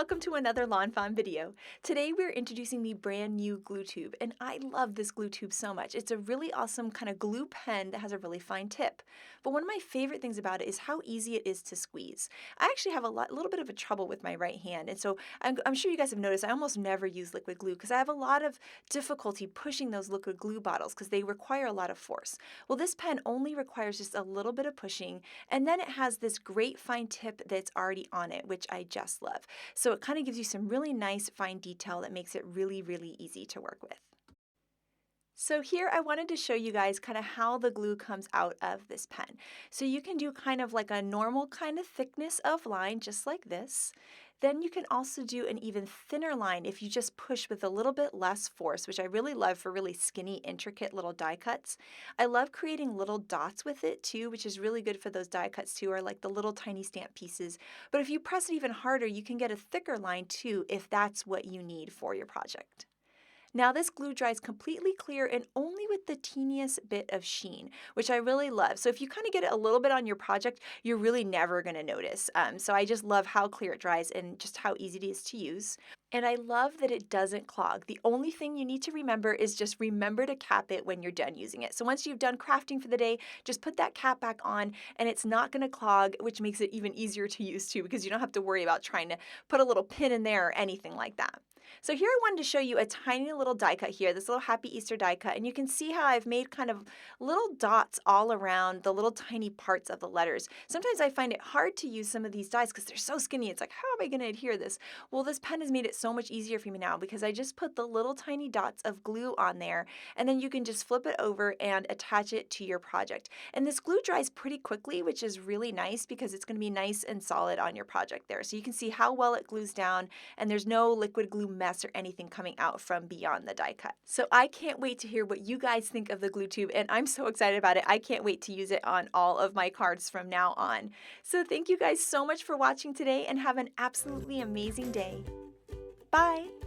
welcome to another lawnfawn video. Today we're introducing the brand new glue tube, and I love this glue tube so much. It's a really awesome kind of glue pen that has a really fine tip. But one of my favorite things about it is how easy it is to squeeze. I actually have a little bit of a trouble with my right hand, and so I'm sure you guys have noticed I almost never use liquid glue because I have a lot of difficulty pushing those liquid glue bottles because they require a lot of force. Well, this pen only requires just a little bit of pushing, and then it has this great fine tip that's already on it, which I just love. So it kind of gives you some really nice fine detail that makes it really, really easy to work with. So here I wanted to show you guys kind of how the glue comes out of this pen. So you can do kind of like a normal kind of thickness of line, just like this. Then you can also do an even thinner line if you just push with a little bit less force, which I really love for really skinny, intricate little die cuts. I love creating little dots with it too, which is really good for those die cuts too, or like the little tiny stamp pieces. But if you press it even harder, you can get a thicker line too if that's what you need for your project. Now this glue dries completely clear and only with the teeniest bit of sheen, which I really love. So if you kind of get it a little bit on your project, you're really never going to notice. So I just love how clear it dries and just how easy it is to use. And I love that it doesn't clog. The only thing you need to remember is just remember to cap it when you're done using it. So once you've done crafting for the day, just put that cap back on and it's not going to clog, which makes it even easier to use too because you don't have to worry about trying to put a little pin in there or anything like that. So here I wanted to show you a tiny little die cut here, this little Happy Easter die cut, and you can see how I've made kind of little dots all around the little tiny parts of the letters. Sometimes I find it hard to use some of these dies because they're so skinny. It's like, how am I going to adhere this? Well, this pen has made it so much easier for me now because I just put the little tiny dots of glue on there, and then you can just flip it over and attach it to your project. And this glue dries pretty quickly, which is really nice because it's going to be nice and solid on your project there. So you can see how well it glues down, and there's no liquid glue mess or anything coming out from beyond the die cut. So I can't wait to hear what you guys think of the glue tube, and I'm so excited about it. I can't wait to use it on all of my cards from now on. So thank you guys so much for watching today and have an absolutely amazing day. Bye!